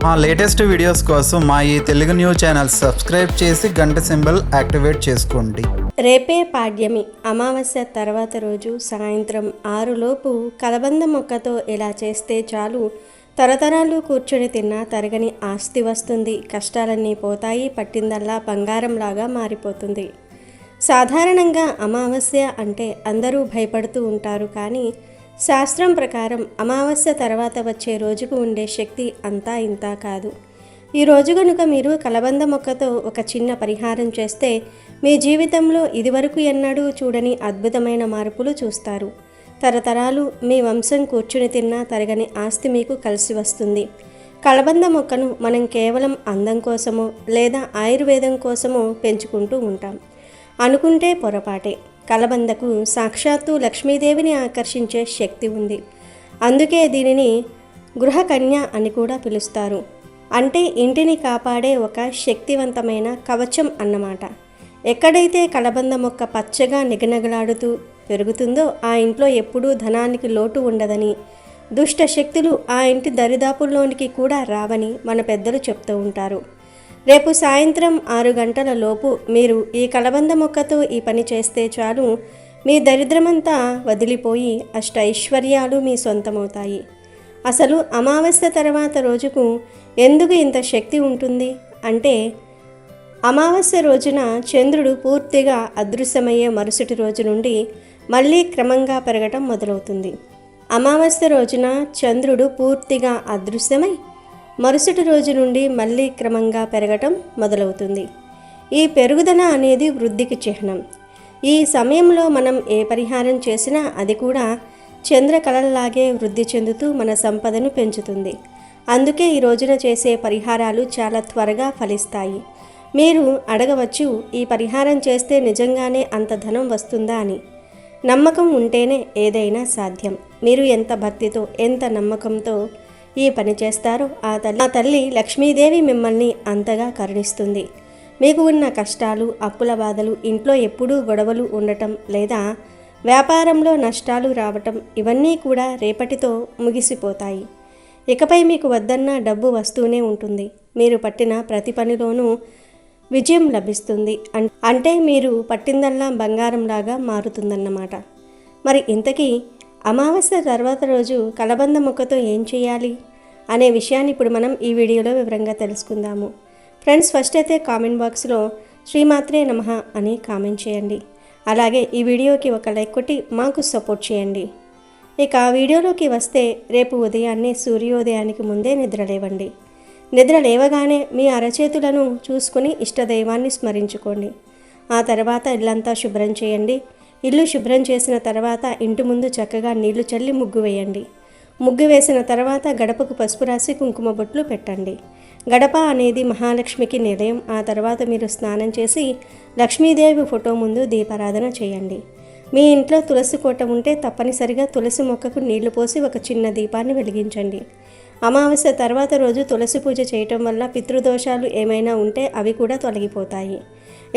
మా latest videos కోసం మా ఈ తెలుగు న్యూస్ ఛానల్ సబ్స్క్రైబ్ చేసి గంట సింబల్ యాక్టివేట్ చేసుకోండి. రేపే పాడ్యమి అమావాస్య తర్వాత రోజు సాయంత్రం 6 లోపు కలబంద మొక్కతో ఇలా చేస్తే చాలు, తరతరాలు కూర్చొని తిన్నా తరగని ఆస్తి వస్తుంది, కష్టాలన్నీ పోతాయి, పట్టిందల్లా బంగారంలాగా మారిపోతుంది. సాధారణంగా అమావాస్య అంటే అందరూ భయపడుతూ ఉంటారు, కానీ శాస్త్రం ప్రకారం అమావాస్య తర్వాత వచ్చే రోజుకు ఉండే శక్తి అంతా ఇంతా కాదు. ఈ రోజు కనుక మీరు కలబంద మొక్కతో ఒక చిన్న పరిహారం చేస్తే మీ జీవితంలో ఇదివరకు ఎన్నడూ చూడని అద్భుతమైన మార్పులు చూస్తారు. తరతరాలు మీ వంశం కూర్చుని తిన్నా తరగని ఆస్తి మీకు కలిసి వస్తుంది. కలబంద మొక్కను మనం కేవలం అందం కోసమో లేదా ఆయుర్వేదం కోసమో పెంచుకుంటూ ఉంటాం అనుకుంటే పొరపాటే. కలబందకు సాక్షాత్తు లక్ష్మీదేవిని ఆకర్షించే శక్తి ఉంది. అందుకే దీనిని గృహకన్య అని కూడా పిలుస్తారు. అంటే ఇంటిని కాపాడే ఒక శక్తివంతమైన కవచం అన్నమాట. ఎక్కడైతే కలబంద మొక్క పచ్చగా నిగనగలాడుతూ పెరుగుతుందో ఆ ఇంట్లో ఎప్పుడూ ధనానికి లోటు ఉండదని, దుష్ట శక్తులు ఆ ఇంటి దరిదాపుల్లోనికి కూడా రావని మన పెద్దలు చెప్తూ ఉంటారు. రేపు సాయంత్రం 6 గంటల లోపు మీరు ఈ కలబంద మొక్కతో ఈ పని చేస్తే చాలు, మీ దరిద్రమంతా వదిలిపోయి అష్టైశ్వర్యాలు మీ సొంతమవుతాయి. అసలు అమావాస్య తర్వాత రోజుకు ఎందుకు ఇంత శక్తి ఉంటుంది అంటే, అమావాస్య రోజున చంద్రుడు పూర్తిగా అదృశ్యమయ్యే మరుసటి రోజు నుండి మళ్ళీ క్రమంగా పెరగటం మొదలవుతుంది. అమావాస్య రోజున చంద్రుడు పూర్తిగా అదృశ్యమై మరుసటి రోజు నుండి మళ్ళీ క్రమంగా పెరగటం మొదలవుతుంది. ఈ పెరుగుదల అనేది వృద్ధికి చిహ్నం. ఈ సమయంలో మనం ఏ పరిహారం చేసినా అది కూడా చంద్రకళలాగే వృద్ధి చెందుతూ మన సంపదను పెంచుతుంది. అందుకే ఈ రోజున చేసే పరిహారాలు చాలా త్వరగా ఫలిస్తాయి. మీరు అడగవచ్చు, ఈ పరిహారం చేస్తే నిజంగానే అంత ధనం వస్తుందా అని. నమ్మకం ఉంటేనే ఏదైనా సాధ్యం. మీరు ఎంత భక్తితో, ఎంత నమ్మకంతో ఈ పని చేస్తారో ఆ తల్లి లక్ష్మీదేవి మిమ్మల్ని అంతగా కరుణిస్తుంది. మీకు ఉన్న కష్టాలు, అప్పుల బాధలు, ఇంట్లో ఎప్పుడూ గొడవలు ఉండటం లేదా వ్యాపారంలో నష్టాలు రావటం ఇవన్నీ కూడా రేపటితో ముగిసిపోతాయి. ఇకపై మీకు వద్దన్న డబ్బు వస్తూనే ఉంటుంది. మీరు పట్టిన ప్రతి పనిలోనూ విజయం లభిస్తుంది. అంటే మీరు పట్టిందల్లా బంగారంలాగా మారుతుందన్నమాట. మరి ఇంతకీ అమావాస్య తర్వాత రోజు కలబంద మొక్కతో ఏం చేయాలి అనే విషయాన్ని ఇప్పుడు మనం ఈ వీడియోలో వివరంగా తెలుసుకుందాము. ఫ్రెండ్స్, ఫస్ట్ అయితే కామెంట్ బాక్స్లో శ్రీమాత్రే నమః అని కామెంట్ చేయండి. అలాగే ఈ వీడియోకి ఒక లైక్ కొట్టి మాకు సపోర్ట్ చేయండి. ఇక వీడియోలోకి వస్తే, రేపు ఉదయాన్నే సూర్యోదయానికి ముందే నిద్రలేవండి. నిద్ర లేవగానే మీ అరచేతులను చూసుకుని ఇష్టదైవాన్ని స్మరించుకోండి. ఆ తర్వాత ఇల్లంతా శుభ్రం చేయండి. ఇల్లు శుభ్రం చేసిన తర్వాత ఇంటి ముందు చక్కగా నీళ్లు చల్లి ముగ్గు వేయండి. ముగ్గు వేసిన తర్వాత గడపకు పసుపు రాసి కుంకుమ బొట్లు పెట్టండి. గడప అనేది మహాలక్ష్మికి నిలయం. ఆ తర్వాత మీరు స్నానం చేసి లక్ష్మీదేవి ఫోటో ముందు దీపారాధన చేయండి. మీ ఇంట్లో తులసి కోట ఉంటే తప్పనిసరిగా తులసి మొక్కకు నీళ్లు పోసి ఒక చిన్న దీపాన్ని వెలిగించండి. అమావాస్య తర్వాత రోజు తులసి పూజ చేయటం వల్ల పితృదోషాలు ఏమైనా ఉంటే అవి కూడా తొలగిపోతాయి.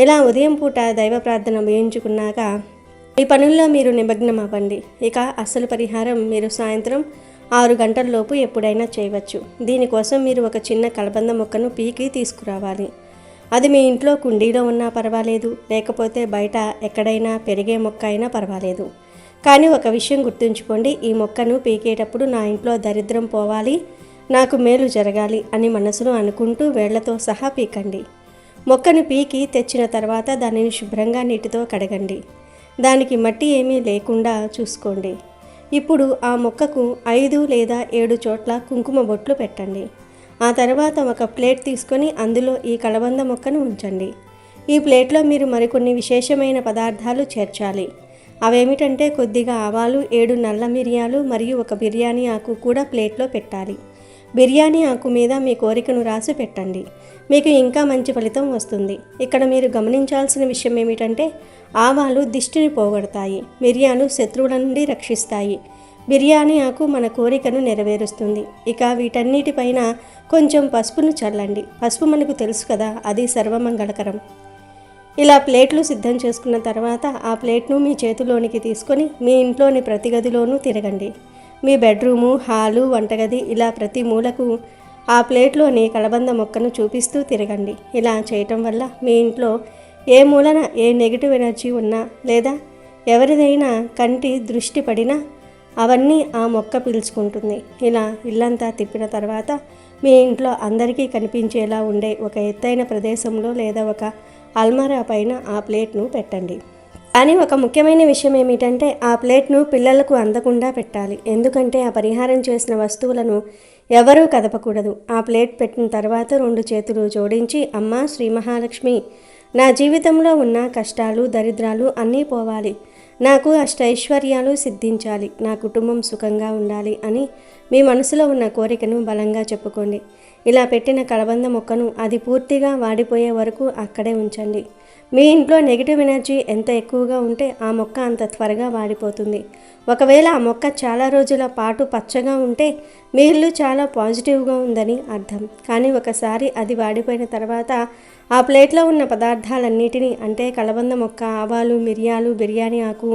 ఇలా ఉదయం పూట దైవ ప్రార్థన వేయించుకున్నాక ఈ పనుల్లో మీరు నిమగ్నం అవ్వండి. ఇక అసలు పరిహారం మీరు సాయంత్రం 6 గంటల లోపు ఎప్పుడైనా చేయవచ్చు. దీనికోసం మీరు ఒక చిన్న కలబంద మొక్కను పీకి తీసుకురావాలి. అది మీ ఇంట్లో కుండీలో ఉన్నా పర్వాలేదు, లేకపోతే బయట ఎక్కడైనా పెరిగే మొక్క అయినా పర్వాలేదు. కానీ ఒక విషయం గుర్తుంచుకోండి, ఈ మొక్కను పీకేటప్పుడు నా ఇంట్లో దరిద్రం పోవాలి, నాకు మేలు జరగాలి అని మనసులో అనుకుంటూ వేళ్లతో సహా పీకండి. మొక్కను పీకి తెచ్చిన తర్వాత దానిని శుభ్రంగా నీటితో కడగండి. దానికి మట్టి ఏమీ లేకుండా చూసుకోండి. ఇప్పుడు ఆ మొక్కకు 5 లేదా 7 చోట్ల కుంకుమ బొట్లు పెట్టండి. ఆ తర్వాత ఒక ప్లేట్ తీసుకొని అందులో ఈ కలబంద మొక్కను ఉంచండి. ఈ ప్లేట్లో మీరు మరికొన్ని విశేషమైన పదార్థాలు చేర్చాలి. అవేమిటంటే కొద్దిగా ఆవాలు, 7 నల్ల మిరియాలు మరియు ఒక బిర్యానీ ఆకు కూడా ప్లేట్లో పెట్టాలి. బిర్యానీ ఆకు మీద మీ కోరికను రాసి పెట్టండి. మీకు ఇంకా మంచి ఫలితం వస్తుంది. ఇక్కడ మీరు గమనించాల్సిన విషయం ఏమిటంటే, ఆవాలు దిష్టిని పోగొడతాయి, మిరియాలు శత్రువుల నుండి రక్షిస్తాయి, బిర్యానీ ఆకు మన కోరికను నెరవేరుస్తుంది. ఇక వీటన్నిటిపైన కొంచెం పసుపును చల్లండి. పసుపు మనకు తెలుసు కదా, అది సర్వమంగళకరం. ఇలా ప్లేట్లు సిద్ధం చేసుకున్న తర్వాత ఆ ప్లేట్ను మీ చేతిలోనికి తీసుకొని మీ ఇంట్లోని ప్రతి గదిలోనూ తిరగండి. మీ బెడ్రూము, హాలు, వంటగది ఇలా ప్రతి మూలకు ఆ ప్లేట్లోని కలబంద మొక్కను చూపిస్తూ తిరగండి. ఇలా చేయటం వల్ల మీ ఇంట్లో ఏ మూలన ఏ నెగిటివ్ ఎనర్జీ ఉన్నా లేదా ఎవరిదైనా కంటి దృష్టి పడినా అవన్నీ ఆ మొక్క పీల్చుకుంటుంది. ఇలా ఇల్లంతా తిప్పిన తర్వాత మీ ఇంట్లో అందరికీ కనిపించేలా ఉండే ఒక ఎత్తైన ప్రదేశంలో లేదా ఒక అల్మారా పైన ఆ ప్లేట్ను పెట్టండి. కానీ ఒక ముఖ్యమైన విషయం ఏమిటంటే ఆ ప్లేట్ను పిల్లలకు అందకుండా పెట్టాలి. ఎందుకంటే ఆ పరిహారం చేసిన వస్తువులను ఎవరూ కదపకూడదు. ఆ ప్లేట్ పెట్టిన తర్వాత 2 చేతులు జోడించి, అమ్మా శ్రీ మహాలక్ష్మి, నా జీవితంలో ఉన్న కష్టాలు దరిద్రాలు అన్నీ పోవాలి, నాకు అష్టైశ్వర్యాలు సిద్ధించాలి, నా కుటుంబం సుఖంగా ఉండాలి అని మీ మనసులో ఉన్న కోరికను బలంగా చెప్పుకోండి. ఇలా పెట్టిన కలబంద మొక్కను అది పూర్తిగా వాడిపోయే వరకు అక్కడే ఉంచండి. మీ ఇంట్లో నెగిటివ్ ఎనర్జీ ఎంత ఎక్కువగా ఉంటే ఆ మొక్క అంత త్వరగా వాడిపోతుంది. ఒకవేళ ఆ మొక్క చాలా రోజుల పాటు పచ్చగా ఉంటే మీ ఇల్లు చాలా పాజిటివ్గా ఉందని అర్థం. కానీ ఒకసారి అది వాడిపోయిన తర్వాత ఆ ప్లేట్లో ఉన్న పదార్థాలన్నిటినీ, అంటే కలబంద మొక్క, ఆవాలు, మిరియాలు, బిర్యానీ ఆకు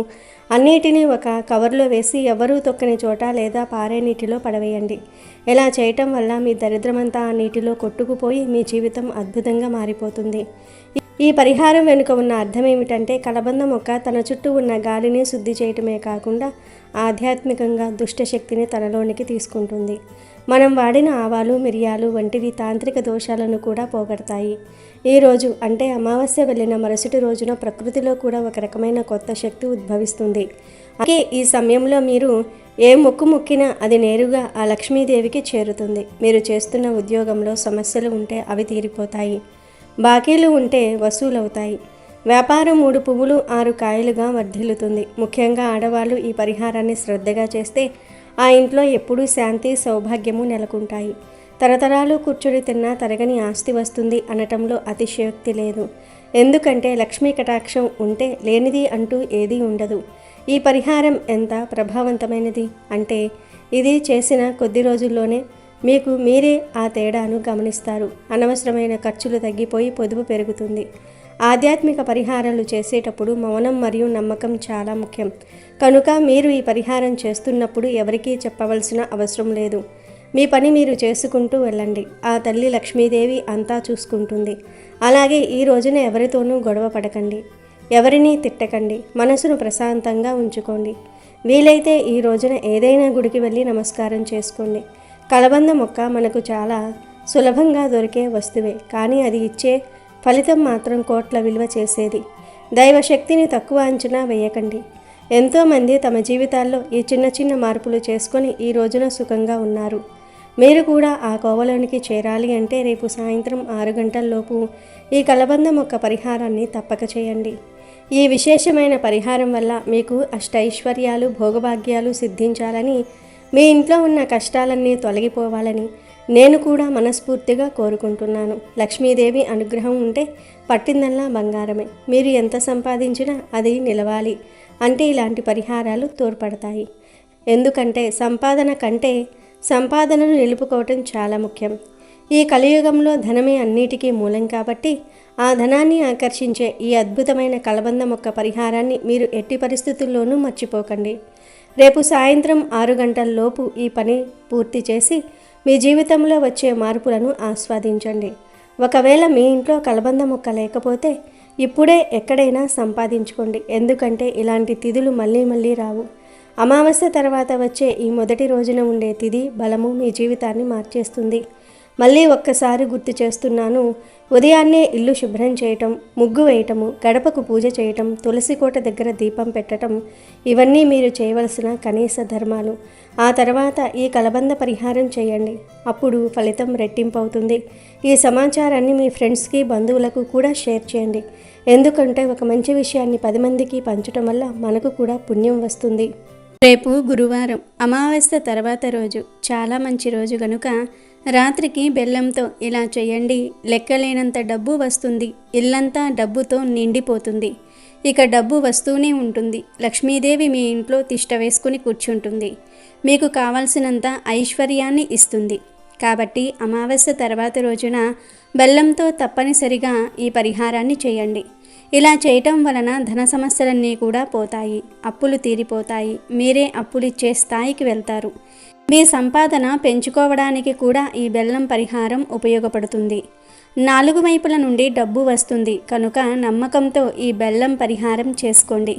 అన్నిటినీ ఒక కవర్లో వేసి ఎవరూ తొక్కని చోట లేదా పారే నీటిలో పడవేయండి. ఇలా చేయటం వల్ల మీ దరిద్రమంతా ఆ నీటిలో కొట్టుకుపోయి మీ జీవితం అద్భుతంగా మారిపోతుంది. ఈ పరిహారం వెనుక ఉన్న అర్థం ఏమిటంటే కలబంద మొక్క తన చుట్టూ ఉన్న గాలిని శుద్ధి చేయటమే కాకుండా ఆధ్యాత్మికంగా దుష్టశక్తిని తనలోనికి తీసుకుంటుంది. మనం వాడిన ఆవాలు, మిరియాలు వంటివి తాంత్రిక దోషాలను కూడా పోగొడతాయి. ఈరోజు అంటే అమావాస్య వెళ్ళిన మరుసటి రోజున ప్రకృతిలో కూడా ఒక రకమైన కొత్త శక్తి ఉద్భవిస్తుంది. అలాగే ఈ సమయంలో మీరు ఏ మొక్కు మొక్కినా అది నేరుగా ఆ లక్ష్మీదేవికి చేరుతుంది. మీరు చేస్తున్న ఉద్యోగంలో సమస్యలు ఉంటే అవి తీరిపోతాయి. బాకీలు ఉంటే వసూలవుతాయి. వ్యాపారం 3 పువ్వులు 6 కాయలుగా వర్ధిల్లుతుంది. ముఖ్యంగా ఆడవాళ్ళు ఈ పరిహారాన్ని శ్రద్ధగా చేస్తే ఆ ఇంట్లో ఎప్పుడూ శాంతి సౌభాగ్యము నెలకొంటాయి. తరతరాలు కూర్చొని తిన్నా తరగని ఆస్తి వస్తుంది అనటంలో అతిశయోక్తి లేదు. ఎందుకంటే లక్ష్మీ కటాక్షం ఉంటే లేనిది అంటూ ఏదీ ఉండదు. ఈ పరిహారం ఎంత ప్రభావవంతమైనది అంటే ఇది చేసిన కొద్ది రోజుల్లోనే మీకు మీరే ఆ తేడాను గమనిస్తారు. అనవసరమైన ఖర్చులు తగ్గిపోయి పొదుపు పెరుగుతుంది. ఆధ్యాత్మిక పరిహారాలు చేసేటప్పుడు మౌనం మరియు నమ్మకం చాలా ముఖ్యం. కనుక మీరు ఈ పరిహారం చేస్తున్నప్పుడు ఎవరికీ చెప్పవలసిన అవసరం లేదు. మీ పని మీరు చేసుకుంటూ వెళ్ళండి. ఆ తల్లి లక్ష్మీదేవి అంతా చూసుకుంటుంది. అలాగే ఈ రోజున ఎవరితోనూ గొడవ పడకండి, ఎవరినీ తిట్టకండి, మనసును ప్రశాంతంగా ఉంచుకోండి. వీలైతే ఈ రోజున ఏదైనా గుడికి వెళ్ళి నమస్కారం చేసుకోండి. కలబంద మొక్క మనకు చాలా సులభంగా దొరికే వస్తువే, కానీ అది ఇచ్చే ఫలితం మాత్రం కోట్ల విలువ చేసేది. దైవశక్తిని తక్కువ అంచనా వేయకండి. ఎంతోమంది తమ జీవితాల్లో ఈ చిన్న చిన్న మార్పులు చేసుకొని ఈ రోజున సుఖంగా ఉన్నారు. మీరు కూడా ఆ కోవలోనికి చేరాలి అంటే రేపు సాయంత్రం 6 గంటల్లోపు ఈ కలబంద మొక్క పరిహారాన్ని తప్పక చేయండి. ఈ విశేషమైన పరిహారం వల్ల మీకు అష్టైశ్వర్యాలు భోగభాగ్యాలు సిద్ధించాలని, మీ ఇంట్లో ఉన్న కష్టాలన్నీ తొలగిపోవాలని నేను కూడా మనస్ఫూర్తిగా కోరుకుంటున్నాను. లక్ష్మీదేవి అనుగ్రహం ఉంటే పట్టిందల్లా బంగారమే. మీరు ఎంత సంపాదించినా అది నిలవాలి అంటే ఇలాంటి పరిహారాలు తోడ్పడతాయి. ఎందుకంటే సంపాదన కంటే సంపాదనను నిలుపుకోవటం చాలా ముఖ్యం. ఈ కలియుగంలో ధనమే అన్నిటికీ మూలం కాబట్టి ఆ ధనాన్ని ఆకర్షించే ఈ అద్భుతమైన కలబంద మొక్క పరిహారాన్ని మీరు ఎట్టి పరిస్థితుల్లోనూ మర్చిపోకండి. రేపు సాయంత్రం 6 గంటల్లోపు ఈ పని పూర్తి చేసి మీ జీవితంలో వచ్చే మార్పులను ఆస్వాదించండి. ఒకవేళ మీ ఇంట్లో కలబంద మొక్క లేకపోతే ఇప్పుడే ఎక్కడైనా సంపాదించుకోండి. ఎందుకంటే ఇలాంటి తిథులు మళ్ళీ మళ్ళీ రావు. అమావాస్య తర్వాత వచ్చే ఈ మొదటి రోజున ఉండే తిథి బలము మీ జీవితాన్ని మార్చేస్తుంది. మళ్ళీ ఒక్కసారి గుర్తు చేస్తున్నాను. ఉదయాన్నే ఇల్లు శుభ్రం చేయటం, ముగ్గు వేయటము, గడపకు పూజ చేయటం, తులసి కోట దగ్గర దీపం పెట్టడం ఇవన్నీ మీరు చేయవలసిన కనీస ధర్మాలు. ఆ తర్వాత ఈ కలబంద పరిహారం చేయండి. అప్పుడు ఫలితం రెట్టింపు అవుతుంది. ఈ సమాచారాన్ని మీ ఫ్రెండ్స్కి బంధువులకు కూడా షేర్ చేయండి. ఎందుకంటే ఒక మంచి విషయాన్ని 10 మందికి పంచడం వల్ల మనకు కూడా పుణ్యం వస్తుంది. రేపు గురువారం, అమావాస్య తర్వాత రోజు, చాలా మంచి రోజు గనుక రాత్రికి బెల్లంతో ఇలా చేయండి. లెక్కలేనంత డబ్బు వస్తుంది. ఇల్లంతా డబ్బుతో నిండిపోతుంది. ఇక డబ్బు వస్తూనే ఉంటుంది. లక్ష్మీదేవి మీ ఇంట్లో తిష్ట వేసుకుని కూర్చుంటుంది. మీకు కావాల్సినంత ఐశ్వర్యాన్ని ఇస్తుంది. కాబట్టి అమావాస్య తర్వాత రోజున బెల్లంతో తప్పనిసరిగా ఈ పరిహారాన్ని చేయండి. ఇలా చేయటం వలన ధన సమస్యలన్నీ కూడా పోతాయి, అప్పులు తీరిపోతాయి, మీరే అప్పులిచ్చే స్థాయికి వెళ్తారు. మీ సంపాదన పెంచుకోవడానికి కూడా ఈ బెల్లం పరిహారం ఉపయోగపడుతుంది. 4 వైపుల నుండి డబ్బు వస్తుంది కనుక నమ్మకంతో ఈ బెల్లం పరిహారం చేసుకోండి.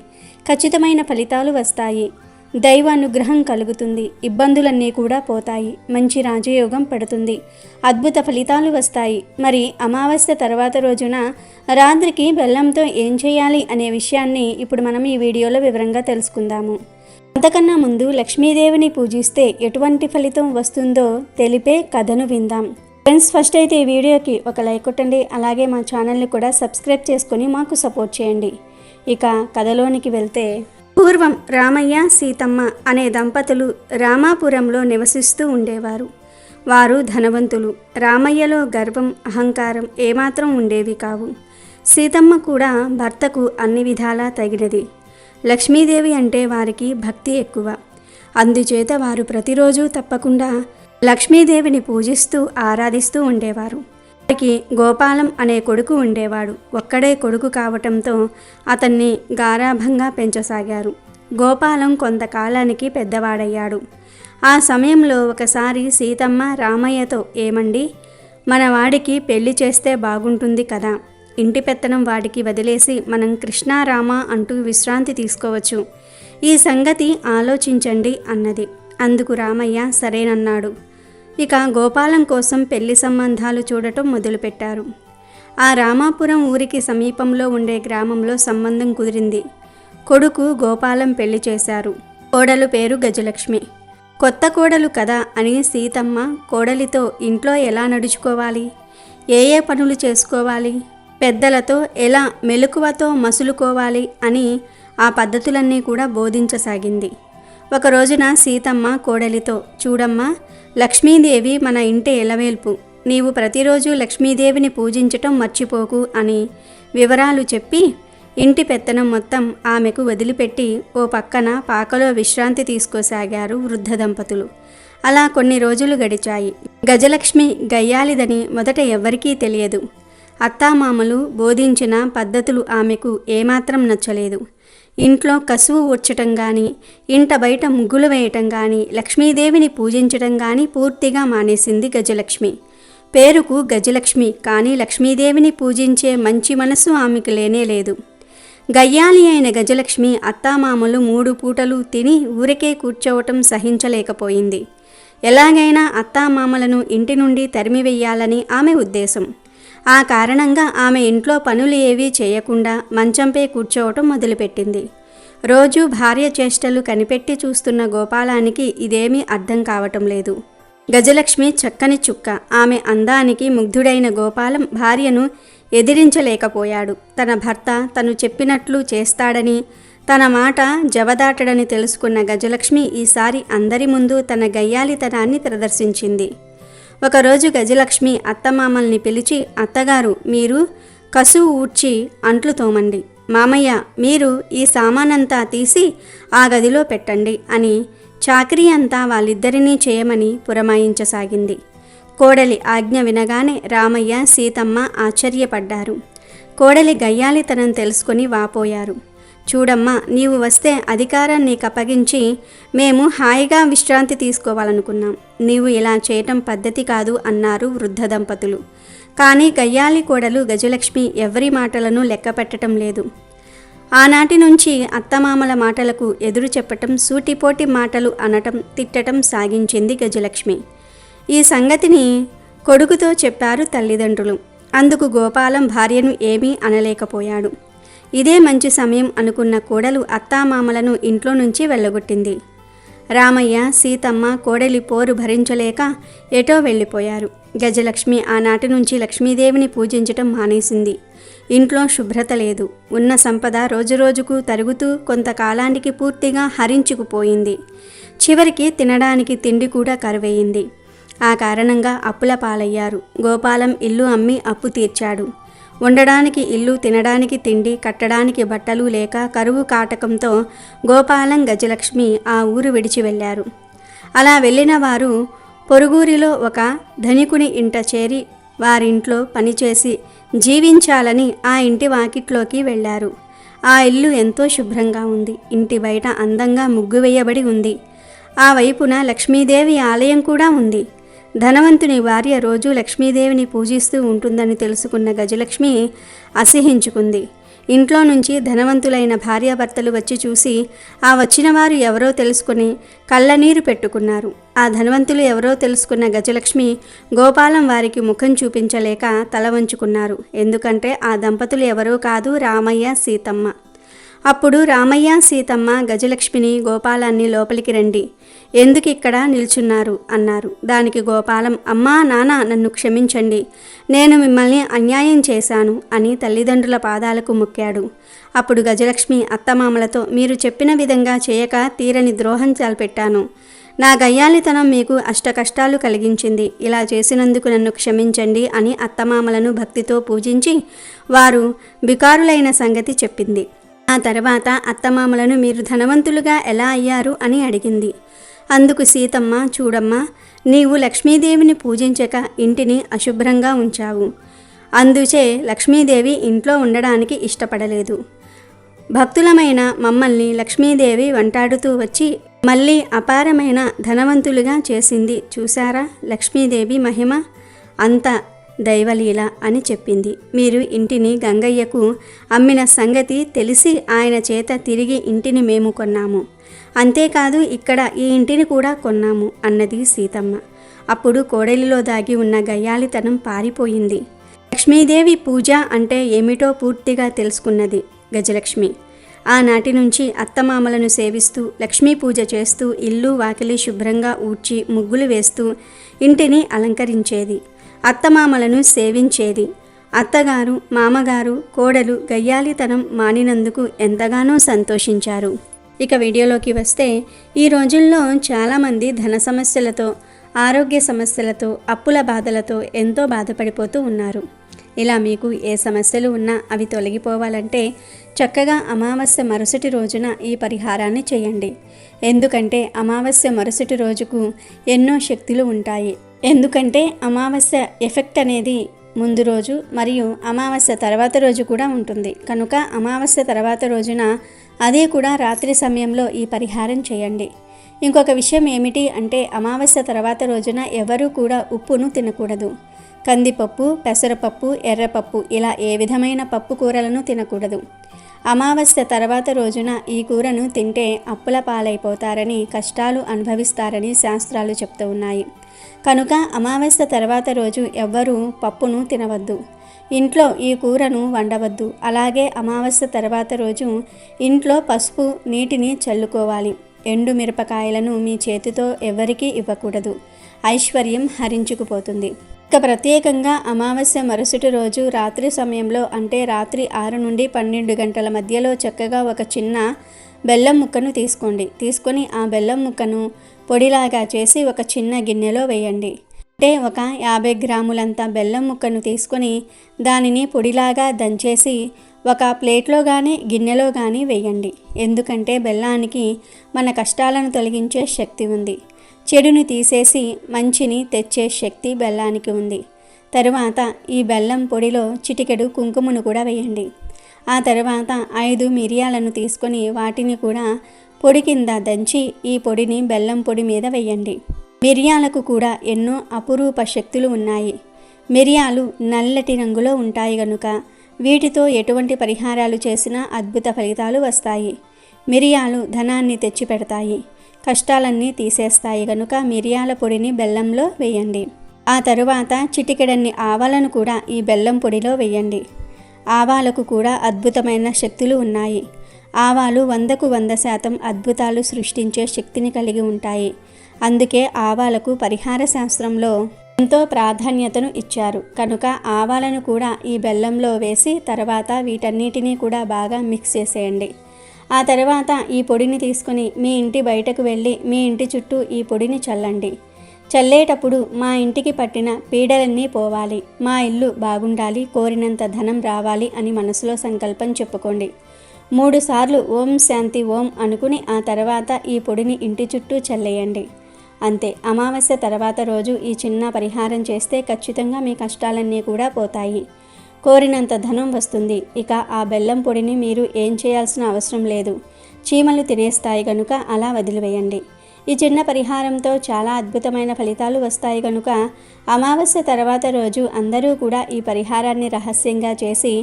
ఖచ్చితమైన ఫలితాలు వస్తాయి. దైవ అనుగ్రహం కలుగుతుంది. ఇబ్బందులన్నీ కూడా పోతాయి. మంచి రాజయోగం పడుతుంది. అద్భుత ఫలితాలు వస్తాయి. మరి అమావాస్య తర్వాత రోజున రాత్రికి బెల్లంతో ఏం చేయాలి అనే విషయాన్ని ఇప్పుడు మనం ఈ వీడియోలో వివరంగా తెలుసుకుందాము. అంతకన్నా ముందు లక్ష్మీదేవిని పూజిస్తే ఎటువంటి ఫలితం వస్తుందో తెలిపే కథను విందాం. ఫ్రెండ్స్, ఫస్ట్ అయితే ఈ వీడియోకి ఒక లైక్ కొట్టండి. అలాగే మా ఛానల్ని కూడా సబ్స్క్రైబ్ చేసుకొని మాకు సపోర్ట్ చేయండి. ఇక కథలోనికి వెళ్తే, పూర్వం రామయ్య సీతమ్మ అనే దంపతులు రామాపురంలో నివసిస్తూ ఉండేవారు. వారు ధనవంతులు. రామయ్యలో గర్వం, అహంకారం ఏమాత్రం ఉండేవి కావు. సీతమ్మ కూడా భర్తకు అన్ని విధాలా తగినది. లక్ష్మీదేవి అంటే వారికి భక్తి ఎక్కువ. అందుచేత వారు ప్రతిరోజు తప్పకుండా లక్ష్మీదేవిని పూజిస్తూ ఆరాధిస్తూ ఉండేవారు. వారికి గోపాలం అనే కొడుకు ఉండేవాడు. ఒక్కడే కొడుకు కావటంతో అతన్ని గారాభంగా పెంచసాగారు. గోపాలం కొంతకాలానికి పెద్దవాడయ్యాడు. ఆ సమయంలో ఒకసారి సీతమ్మ రామయ్యతో, ఏమండి, మన వాడికి పెళ్లి చేస్తే బాగుంటుంది కదా, ఇంటి పెత్తనం వాడికి వదిలేసి మనం కృష్ణారామ అంటూ విశ్రాంతి తీసుకోవచ్చు, ఈ సంగతి ఆలోచించండి అన్నది. అందుకు రామయ్య సరేనన్నాడు. ఇక గోపాలం కోసం పెళ్లి సంబంధాలు చూడటం మొదలుపెట్టారు. ఆ రామాపురం ఊరికి సమీపంలో ఉండే గ్రామంలో సంబంధం కుదిరింది. కొడుకు గోపాలం పెళ్లి చేశారు. కోడలు పేరు గజలక్ష్మి. కొత్త కోడలు కదా అని సీతమ్మ కోడలితో ఇంట్లో ఎలా నడుచుకోవాలి, ఏ పనులు చేసుకోవాలి, పెద్దలతో ఎలా మెలకువతో మసులుకోవాలి అని ఆ పద్ధతులన్నీ కూడా బోధించసాగింది. ఒక రోజున సీతమ్మ కోడలితో, చూడమ్మా, లక్ష్మీదేవి మన ఇంటి ఎలవేల్పు, నీవు ప్రతిరోజు లక్ష్మీదేవిని పూజించటం మర్చిపోకు అని వివరాలు చెప్పి ఇంటి పెత్తనం మొత్తం ఆమెకు వదిలిపెట్టి ఓ పక్కన పాకలో విశ్రాంతి తీసుకోసాగారు వృద్ధ దంపతులు. అలా కొన్ని రోజులు గడిచాయి. గజలక్ష్మి గయ్యాలిదని మొదట ఎవ్వరికీ తెలియదు. అత్తామామలు బోధించిన పద్ధతులు ఆమెకు ఏమాత్రం నచ్చలేదు. ఇంట్లో కసువు ఊడ్చటం కానీ, ఇంట బయట ముగ్గులు వేయటం కానీ, లక్ష్మీదేవిని పూజించటం కానీ పూర్తిగా మానేసింది గజలక్ష్మి. పేరుకు గజలక్ష్మి, కానీ లక్ష్మీదేవిని పూజించే మంచి మనసు ఆమెకు లేనేలేదు. గయ్యాలి అయిన గజలక్ష్మి అత్తామామలు 3 పూటలు తిని ఊరికే కూర్చోవటం సహించలేకపోయింది. ఎలాగైనా అత్తామామలను ఇంటి నుండి తరిమివెయ్యాలని ఆమె ఉద్దేశం. ఆ కారణంగా ఆమె ఇంట్లో పనులు ఏవీ చేయకుండా మంచంపై కూర్చోవటం మొదలుపెట్టింది. రోజు భార్య చేష్టలు కనిపెట్టి చూస్తున్న గోపాలానికి ఇదేమీ అర్థం కావటం లేదు. గజలక్ష్మి చక్కని చుక్క. ఆమె అందానికి ముగ్ధుడైన గోపాలం భార్యను ఎదిరించలేకపోయాడు. తన భర్త తను చెప్పినట్లు చేస్తాడని, తన మాట జవదాటడని తెలుసుకున్న గజలక్ష్మి ఈసారి అందరి ముందు తన గయ్యాలితనాన్ని ప్రదర్శించింది. ఒకరోజు గజలక్ష్మి అత్తమామల్ని పిలిచి, అత్తగారు, మీరు కసువు ఊడ్చి అంట్లు తోమండి, మామయ్య మీరు ఈ సామానంతా తీసి ఆ గదిలో పెట్టండి అని చాకరీ అంతా వాళ్ళిద్దరినీ చేయమని పురమాయించసాగింది. కోడలి ఆజ్ఞ వినగానే రామయ్య సీతమ్మ ఆశ్చర్యపడ్డారు. కోడలి గయ్యాలితనం తెలుసుకొని వాపోయారు. చూడమ్మా, నీవు వస్తే అధికారం నీకు అప్పగించి మేము హాయిగా విశ్రాంతి తీసుకోవాలనుకున్నాం. నీవు ఇలా చేయటం పద్ధతి కాదు అన్నారు వృద్ధ దంపతులు. కానీ గయ్యాలి కోడలు గజలక్ష్మి ఎవరి మాటలను లెక్కపెట్టడం లేదు. ఆనాటి నుంచి అత్తమామల మాటలకు ఎదురు చెప్పటం, సూటిపోటి మాటలు అనటం, తిట్టటం సాగించింది గజలక్ష్మి. ఈ సంగతిని కొడుకుతో చెప్పారు తల్లిదండ్రులు. అందుకు గోపాలం భార్యను ఏమీ అనలేకపోయాడు. ఇదే మంచి సమయం అనుకున్న కోడలు అత్తామామలను ఇంట్లో నుంచి వెళ్ళగొట్టింది. రామయ్య సీతమ్మ కోడలి పోరు భరించలేక ఎటో వెళ్ళిపోయారు. గజలక్ష్మి ఆనాటి నుంచి లక్ష్మీదేవిని పూజించటం మానేసింది. ఇంట్లో శుభ్రత లేదు. ఉన్న సంపద రోజురోజుకు తరుగుతూ కొంతకాలానికి పూర్తిగా హరించుకుపోయింది. చివరికి తినడానికి తిండి కూడా కరువయింది. ఆ కారణంగా అప్పుల పాలయ్యారు. గోపాలం ఇల్లు అమ్మి అప్పు తీర్చాడు. ఉండడానికి ఇల్లు, తినడానికి తిండి, కట్టడానికి బట్టలు లేక కరువు కాటకంతో గోపాలం గజలక్ష్మి ఆ ఊరు విడిచి వెళ్ళారు. అలా వెళ్ళిన వారు పొరుగురిలో ఒక ధనికుని ఇంట చేరి వారింట్లో పనిచేసి జీవించాలని ఆ ఇంటి వాకిట్లోకి వెళ్ళారు. ఆ ఇల్లు ఎంతో శుభ్రంగా ఉంది. ఇంటి బయట అందంగా ముగ్గు వేయబడి ఉంది. ఆ వైపున లక్ష్మీదేవి ఆలయం కూడా ఉంది. ధనవంతుని భార్య రోజు లక్ష్మీదేవిని పూజిస్తూ ఉంటుందని తెలుసుకున్న గజలక్ష్మి అసహించుకుంది. ఇంట్లో నుంచి ధనవంతులైన భార్యాభర్తలు వచ్చి చూసి ఆ వచ్చిన వారు ఎవరో తెలుసుకుని కళ్ళనీరు పెట్టుకున్నారు. ఆ ధనవంతులు ఎవరో తెలుసుకున్న గజలక్ష్మి గోపాలం వారికి ముఖం చూపించలేక తల వంచుకున్నారు. ఎందుకంటే ఆ దంపతులు ఎవరో కాదు, రామయ్య సీతమ్మ. అప్పుడు రామయ్య సీతమ్మ గజలక్ష్మిని, గోపాలాన్ని లోపలికి రండి, ఎందుకు ఇక్కడ నిల్చున్నారు అన్నారు. దానికి గోపాలం, అమ్మా నాన్న నన్ను క్షమించండి, నేను మిమ్మల్ని అన్యాయం చేశాను అని తల్లిదండ్రుల పాదాలకు మొక్కాడు. అప్పుడు గజలక్ష్మి అత్తమామలతో, మీరు చెప్పిన విధంగా చేయక తీరని ద్రోహం తలపెట్టాను. నా గయ్యాలితనం మీకు అష్టకష్టాలు కలిగించింది. ఇలా చేసినందుకు నన్ను క్షమించండి అని అత్తమామలను భక్తితో పూజించి వారు బికారులైన సంగతి చెప్పింది. ఆ తర్వాత అత్తమామలను మీరు ధనవంతులుగా ఎలా అయ్యారు అని అడిగింది. అందుకు సీతమ్మ, చూడమ్మా, నీవు లక్ష్మీదేవిని పూజించక ఇంటిని అశుభ్రంగా ఉంచావు. అందుచే లక్ష్మీదేవి ఇంట్లో ఉండడానికి ఇష్టపడలేదు. భక్తులమైన మమ్మల్ని లక్ష్మీదేవి వెంటాడుతూ వచ్చి మళ్ళీ అపారమైన ధనవంతులుగా చేసింది. చూసారా లక్ష్మీదేవి మహిమ, అంత దైవలీల అని చెప్పింది. మీరు ఇంటిని గంగయ్యకు అమ్మిన సంగతి తెలిసి ఆయన చేత తిరిగి ఇంటిని మేము కొన్నాము. అంతేకాదు ఇక్కడ ఈ ఇంటిని కూడా కొన్నాము అన్నది సీతమ్మ. అప్పుడు కోడలిలో దాగి ఉన్న గయ్యాలితనం పారిపోయింది. లక్ష్మీదేవి పూజ అంటే ఏమిటో పూర్తిగా తెలుసుకున్నది గజలక్ష్మి. ఆనాటి నుంచి అత్తమామలను సేవిస్తూ లక్ష్మీ పూజ చేస్తూ ఇల్లు వాకిలి శుభ్రంగా ఊడ్చి ముగ్గులు వేస్తూ ఇంటిని అలంకరించేది. అత్తమామలను సేవించేది. అత్తగారు, మామగారు, కోడలు గయ్యాలితనం మానినందుకు ఎంతగానో సంతోషించారు. ఇక వీడియోలోకి వస్తే, ఈ రోజుల్లో చాలామంది ధన సమస్యలతో, ఆరోగ్య సమస్యలతో, అప్పుల బాధలతో ఎంతో బాధపడిపోతూ ఉన్నారు. ఇలా మీకు ఏ సమస్యలు ఉన్నా అవి తొలగిపోవాలంటే చక్కగా అమావాస్య మరుసటి రోజున ఈ పరిహారాన్ని చేయండి. ఎందుకంటే అమావాస్య మరుసటి రోజుకు ఎన్నో శక్తులు ఉంటాయి. ఎందుకంటే అమావాస్య ఎఫెక్ట్ అనేది ముందు రోజు మరియు అమావాస్య తర్వాత రోజు కూడా ఉంటుంది. కనుక అమావాస్య తర్వాత రోజున అదే కూడా రాత్రి సమయంలో ఈ పరిహారం చేయండి. ఇంకొక విషయం ఏమిటి అంటే అమావాస్య తర్వాత రోజున ఎవరూ కూడా ఉప్పును తినకూడదు. కందిపప్పు, పెసరపప్పు, ఎర్రపప్పు ఇలా ఏ విధమైన పప్పు కూరలను తినకూడదు. అమావాస్య తర్వాత రోజున ఈ కూరను తింటే అప్పుల పాలైపోతారని, కష్టాలు అనుభవిస్తారని శాస్త్రాలు చెప్తూ ఉన్నాయి. కనుక అమావాస్య తర్వాత రోజు ఎవ్వరూ పప్పును తినవద్దు, ఇంట్లో ఈ కూరను వండవద్దు. అలాగే అమావాస్య తర్వాత రోజు ఇంట్లో పసుపు నీటిని చల్లుకోవాలి. ఎండు మిరపకాయలను మీ చేతితో ఎవరికీ ఇవ్వకూడదు, ఐశ్వర్యం హరించుకుపోతుంది. ఇక ప్రత్యేకంగా అమావాస్య మరుసటి రోజు రాత్రి సమయంలో అంటే రాత్రి 6 నుండి 12 గంటల మధ్యలో చక్కగా ఒక చిన్న బెల్లం ముక్కను తీసుకొని ఆ బెల్లం ముక్కను పొడిలాగా చేసి ఒక చిన్న గిన్నెలో వేయండి. అంటే ఒక 50 గ్రాములంత బెల్లం ముక్కను తీసుకొని దానిని పొడిలాగా దంచేసి ఒక ప్లేట్లో కానీ గిన్నెలో కానీ వేయండి. ఎందుకంటే బెల్లానికి మన కష్టాలను తొలగించే శక్తి ఉంది. చెడుని తీసేసి మంచిని తెచ్చే శక్తి బెల్లానికి ఉంది. తరువాత ఈ బెల్లం పొడిలో చిటికెడు కుంకుమను కూడా వేయండి. ఆ తర్వాత 5 మిరియాలను తీసుకొని వాటిని కూడా పొడి కింద దంచి ఈ పొడిని బెల్లం పొడి మీద వేయండి. మిరియాలకు కూడా ఎన్నో అపురూప శక్తులు ఉన్నాయి. మిరియాలు నల్లటి రంగులో ఉంటాయి కనుక వీటితో ఎటువంటి పరిహారాలు చేసినా అద్భుత ఫలితాలు వస్తాయి. మిరియాలు ధనాన్ని తెచ్చిపెడతాయి, కష్టాలన్నీ తీసేస్తాయి కనుక మిరియాల పొడిని బెల్లంలో వేయండి. ఆ తరువాత చిటికెడన్ని ఆవాలను కూడా ఈ బెల్లం పొడిలో వేయండి. ఆవాలకు కూడా అద్భుతమైన శక్తులు ఉన్నాయి. ఆవాలు 100కు 100% అద్భుతాలు సృష్టించే శక్తిని కలిగి ఉంటాయి. అందుకే ఆవాలకు పరిహార శాస్త్రంలో ఎంతో ప్రాధాన్యతను ఇచ్చారు. కనుక ఆవాలను కూడా ఈ బెల్లంలో వేసి తర్వాత వీటన్నిటినీ కూడా బాగా మిక్స్ చేసేయండి. ఆ తర్వాత ఈ పొడిని తీసుకుని మీ ఇంటి బయటకు వెళ్ళి మీ ఇంటి చుట్టూ ఈ పొడిని చల్లండి. చల్లేటప్పుడు మా ఇంటికి పట్టిన పీడలన్నీ పోవాలి, మా ఇల్లు బాగుండాలి, కోరినంత ధనం రావాలి అని మనసులో సంకల్పం చెప్పుకోండి. 3 సార్లు ఓం శాంతి ఓం అనుకుని ఆ తర్వాత ఈ పొడిని ఇంటి చుట్టూ చల్లేయండి. అంతే. అమావాస్య తర్వాత రోజు ఈ చిన్న పరిహారం చేస్తే ఖచ్చితంగా మీ కష్టాలన్నీ కూడా పోతాయి. కోరినంత ధనం వస్తుంది. ఇక ఆ బెల్లం పొడిని మీరు ఏం చేయాల్సిన అవసరం లేదు. చీమలు తినేస్తాయి గనుక అలా వదిలివేయండి. ఈ చిన్న పరిహారంతో చాలా అద్భుతమైన ఫలితాలు వస్తాయి కనుక అమావాస్య తర్వాత రోజు అందరూ కూడా ఈ పరిహారాన్ని రహస్యంగా చేసి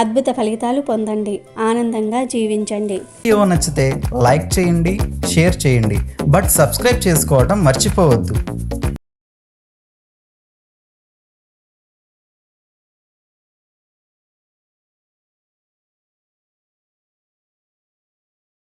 అద్భుత ఫలితాలు పొందండి. ఆనందంగా జీవించండి. వీడియో నచ్చితే లైక్ చేయండి, షేర్ చేయండి, బట్ సబ్స్క్రైబ్ చేసుకోవడం మర్చిపోవద్దు.